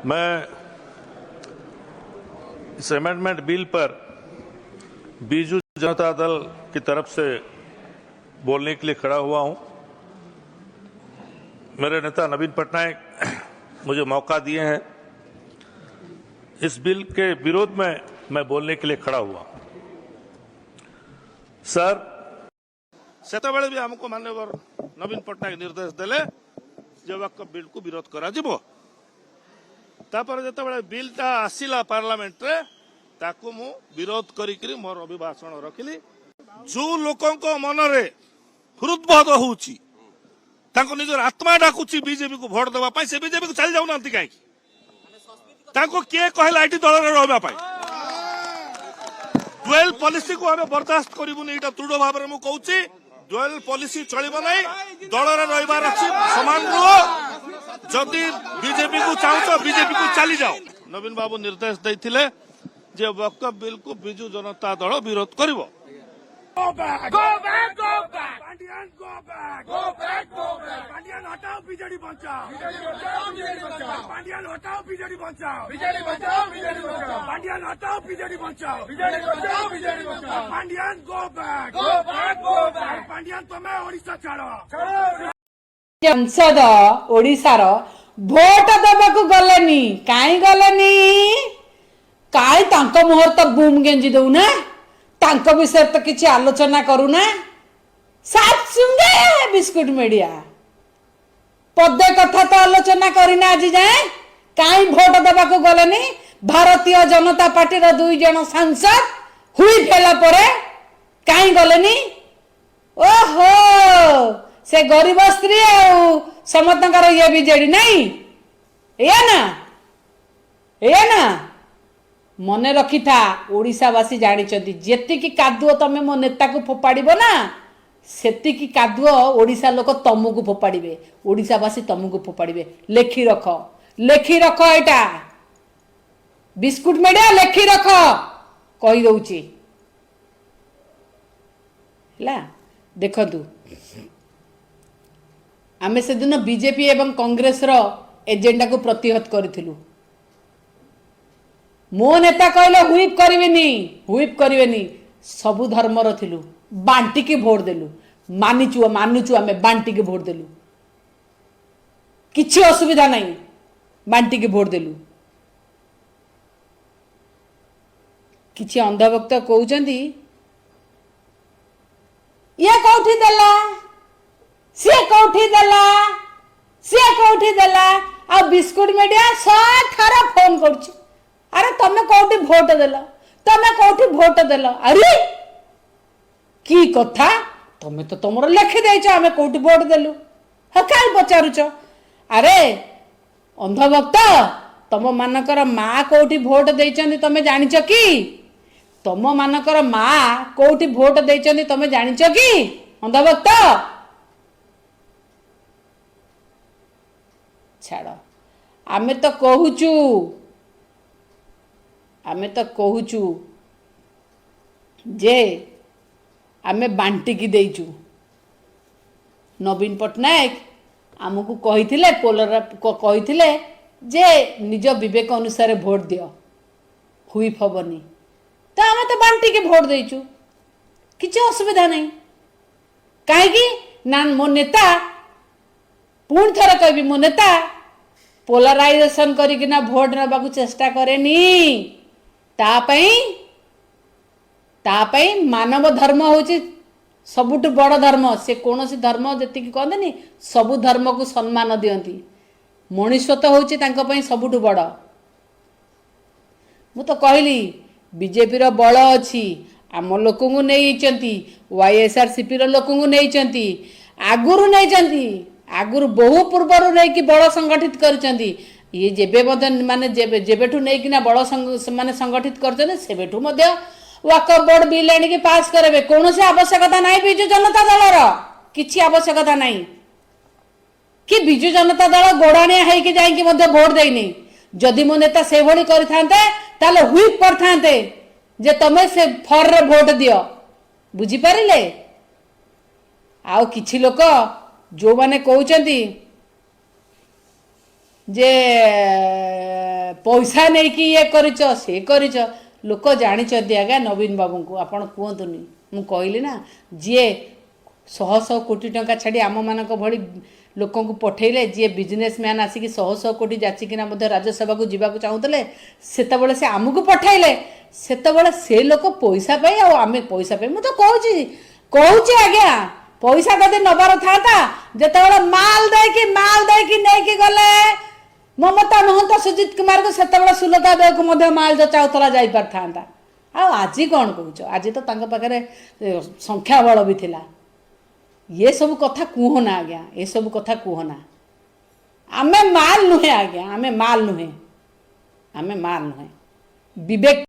मैं इस amendment bill पर बीजू जनता दल की तरफ से बोलने के लिए खड़ा हुआ हूं। मेरे नेता नवीन पटनायक मुझे मौका दिए हैं। इस बिल के विरोध में मैं बोलने के लिए खड़ा हुआ। सर सेतबेले भी हमको माननीय नवीन पटनायक निर्देश देले जे वक्त बिल को विरोध करा जिवो। तापर जेतेबेले बिलटा आसिला पार्लियामेंट रे ताकू मु विरोध करी मोर अभिभाषण रखिली। जो लोकों मन रे हृदबोध होउची ताको निजर आत्मा डाकुची बीजेपी को भोट देवा पाई से बीजेपी को चल जाउ नांती काई ताको के कहला एटी दल रे रहबा पाई डुएल पॉलिसी को हम बर्दाश्त करिबुनी। एटा दृढ़ भाव में मु कहूची डुएल पॉलिसी चलिबो नै। दल रे रहबार अछि समान रुओ। जदि बीजेपी को चाहो बीजेपी को चली जाओ। नवीन बाबू निर्देश देथिले जे वक्फ बिल को बिजू जनता दल विरोध करिवो। Go back! Go back! Go back! Pandian, go back! Go back! Go back! Pandian हटाओ बीजेडी बचाओ! बीजेडी बचाओ! बीजेडी बचाओ! Pandian हटाओ बीजेडी बचाओ! बीजेडी बचाओ! बीजेडी बचाओ! Pandian हटाओ बीजेडी बचाओ! बीजेडी बचाओ! बीजेडी बचाओ! Pandian, go back! Go back! Go back! Pandian तुम्हें ओडिशा छाड़ो! छाड़ो! संसद ओडिशार भोट देवाकू गलेनी काई गलेनी काई तांको मुहूर्त बूम गेंजी दउना तांको विषय तो किसी आलोचना करूना। साफ सुंगे बिस्कुट मीडिया पदे कथा तो आलोचना करीना आज जाए काई भोट देवाकू गलेनी। भारतीय जनता पार्टी रो 2 जन सांसद हुई फेला परे काई गलेनी। ओहो से गरीब स्त्री समतंकर ये बीजेडी नहीं या ना मन रखी था। ओडिशावासी जानी जेति कादुओ तमे मो नेता को फोपाड़िबो ना सेति की कादुओ ओडिशा लोक तमको फोपाड़िबे। ओडिशावासी तमको फोपाड़िबे। लेखी रख एटा बिस्कुट मीडिया लेखी रख कही दउची ला। देखंतु आमे से दिन बीजेपी एवं कांग्रेस रो एजेंडा को प्रतिहत करिथिलु। मो नेता कहले हुईप करिवेनी सबु धर्म रो थिलु बांटी के भोट देलु। मानुचु आमे बांटी के भोट देलु किछि असुविधा नहीं बांटी के भोट देलु। किछि अंधभक्त कहउचंदी ये कौठी देला सी कौठी देला आ बिस्कुट मीडिया 100 थर फोन करछि। अरे तमे कौठी भोट देला अरे की कथा तमे तो तुमरो लेखि देछ आमे कौठी भोट देलु हकाल पचारुछ। अरे अंधभक्त तम मानकर माँ कौठी भोट देइचंदी तमे जानिछ कि तम मानकर माँ कौठी भोट देइचंदी तमे जानिछ कि अंधभक्त छाड़ आमे तो कहूचु जे आमे बांटी की देइचु। नवीन पटनायक आमको कहिथिले कहिथिले जे निज विवेक अनुसार भोट दियो हुई फबनी तो आमे तो बांटी के भोट देइचु किछि असुविधा नहीं। काहेकि ना मो नेता पुणी थर कहबी मो नेता पोलराइजेशन करिकिना भोट नबाकू चेष्टा करेनी। तापई मानव धर्म होची सबुठ बड़ धर्म। से कौन सी धर्म जति कहते सबु धर्म को सम्मान दियंती मनुष्यत्व होची तांको पई सबुठ बड़। मु तो कहली बीजेपी रो बळ अछि आम लोक को नहींचंती वाईएसआरसीपी रो लोक को नहींचंती आगुरु बहु पूर्वर नहीं कि बड़ संगठित करचंती। ये जेबे माने जेबेठू नहीं कि ना बड़ माने संगठित करचंती सेबेठू मध्य वक्फ बोर्ड बिल आनी पास करबे कौन से आवश्यकता नहीं। बिजू जनता दल रो किछि आवश्यकता नहीं कि बिजू जनता दल गोड़ाणिया है कि जाई कि मध्य भोट देइनी। जदि मो नेता से भली करथांते ताले हुईप करथांते जे तमे से फर रे भोट दियो बुझी पारिले। आउ किछि लोक जो माने कहउचंती जे पैसा नहीं कि ये करिच से करिच लोक जानिचंती आज्ञा नवीन बाबू को आपण कहतुनी मु कहली ना जी शह शह कोटी टंका छाड़ी आम मान भली लोक पठेले जी बिजनेसमैन आसिक शह शह कोटी जाचिकिना राज्यसभा को जीवा चाहूले सेतबले से आमको पठेले सेतबले से लोक पैसा पाई आम पैसा पाई मुझे कहूँ आज्ञा पैसा जदि नबार था जिते माल देकी नहीं गले ममता महंत सुजित कुमार को सेतबले सुलता देव को माल चाउतला जाई पारथा आज कौन कह आज तो पाखे संख्या बल भी थिला ये सब कथा कहना आज्ञा ये सब कथा कहना आमे माल नुहे आज्ञा आमे माल नुहे विवेक